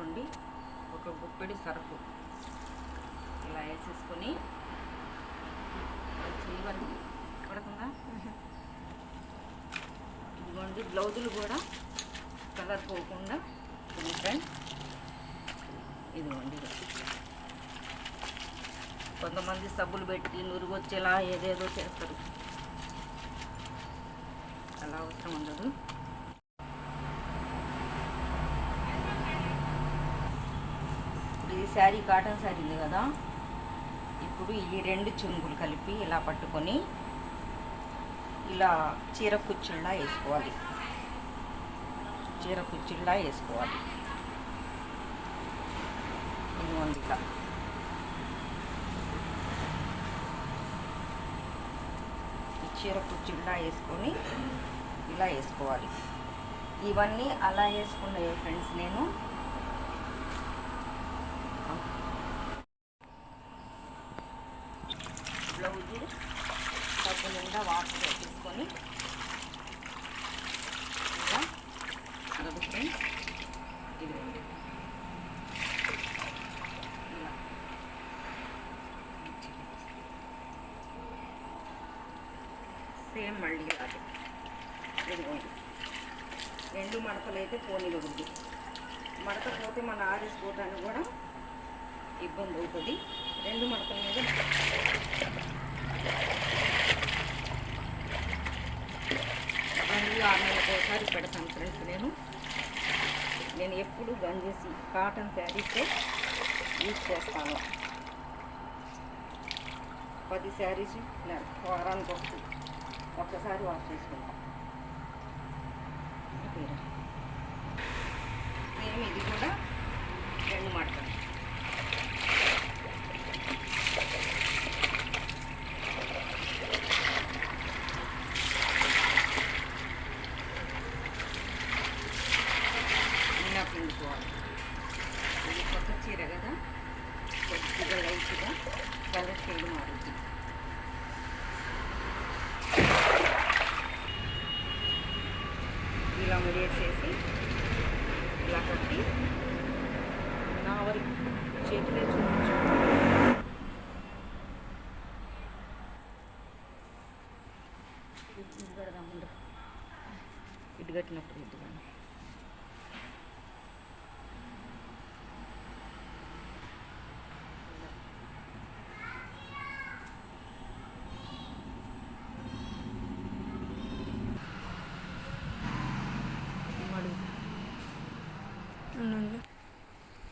ఇదిగోండి ఒక గుప్పెడి సరుకు ఇలా వేసేసుకొని చేయవని పడుతుందా. ఇదిగోండి బ్లౌజులు కూడా కలర్ పోకుండా ఫ్రెండ్స్. ఇదిగోండి కొంతమంది సబ్బులు పెట్టి నురుగు వచ్చేలా ఏదేదో చేస్తారు, అలా అవసరం ఉండదు. ఇది శారీ కాటన్ శారీ ఉంది కదా, ఇప్పుడు ఈ రెండు చెంగులు కలిపి ఇలా పట్టుకొని ఇలా చీర కుచ్చుల్లా వేసుకోవాలి. చీర కుచ్చుల్లా వేసుకోవాలి. ఇదిగోండి ఇలా చీర కుచ్చుల్లా వేసుకొని ఇలా వేసుకోవాలి. ఇవన్నీ అలా వేసుకున్నాయి ఫ్రెండ్స్. నేను బ్లౌజు సబ్బు నిండా వాటర్ తీసుకొని ఇలా అదొక ఫ్రెండ్స్. ఇదిగోండి ఇలా సేమ్ మళ్ళీ అది. ఇదిగోండి రెండు మడతలు అయితే పోనివ్వద్దు. మడత పోతే మన ఆరేసుకోవడానికి కూడా ఇబ్బంది అవుతుంది. రెండు మడతల మీద మళ్ళీ 6 నెలలకు ఒకసారి పెడతాను ఫ్రెండ్స్. నేను ఎప్పుడు గంజేసి కాటన్ శారీసే యూజ్ చేస్తాను. 10 శారీస్ వారానికి ఒక్కసారి వాష్ చేసుకుంటాం. సేమ్ ఇది కూడా రెండు మడతలు. ఇలా పిండుకోవాలి. ఇది కొత్త చీర కదా, కొద్దిగా లైట్గా కలర్ షేడ్ మారుతుంది. ఇలా ముడివేసేసి ఇలా కట్టి నా వరకు చేతిలో చూపించు. ఇటు కట్టినప్పుడు ఇటు కానీ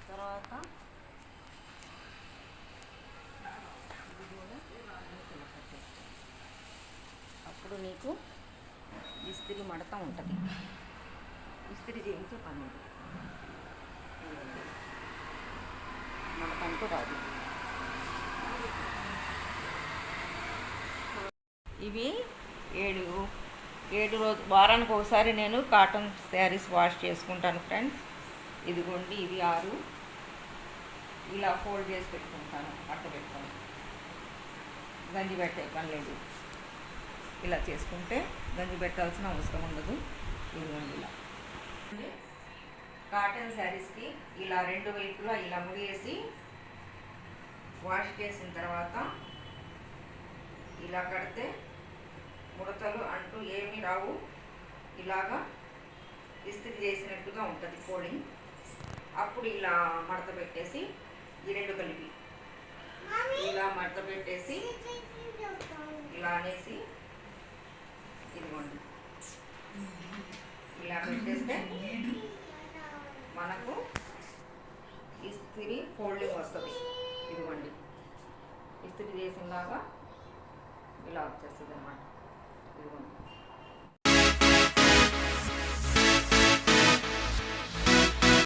తర్వాత అప్పుడు నీకు ఇస్త్రీ మడత ఉంటుంది. ఇస్త్రీ చేయించే పని ఉంటుంది. మడత అంటూ రాదు. ఇవి 7 రోజు వారానికి ఒకసారి నేను కాటన్ శారీస్ వాష్ చేసుకుంటాను ఫ్రెండ్స్. ఇదిగోండి ఇవి 6 ఇలా ఫోల్డ్ చేసి పెట్టుకుంటాను. అట్ట పెట్టుకొని గంజి పెట్టే పని లేదు. ఇలా చేసుకుంటే గంజి పెట్టాల్సిన అవసరం ఉండదు. ఇదిగోండి ఇలా కాటన్ శారీస్కి ఇలా 2 వైపులా ఇలా ముడివేసి వాష్ చేసిన తర్వాత ఇలా కడితే ముడతలు అంటూ ఏమీ రావు. ఇలాగా ఇస్త్రీ చేసినట్టుగా ఉంటుంది ఫోల్డింగ్. అప్పుడు ఇలా మడత పెట్టేసి ఈ 2 కలిపి ఇలా మడత పెట్టేసి ఇలా అనేసి ఇదిగోండి ఇలా పెట్టేస్తే మనకు ఇస్త్రీ ఫోల్డింగ్ వస్తుంది. ఇదిగోండి ఇస్త్రీ చేసినలాగా ఇలా వచ్చేస్తుంది అన్నమాట. ఇదిగోండి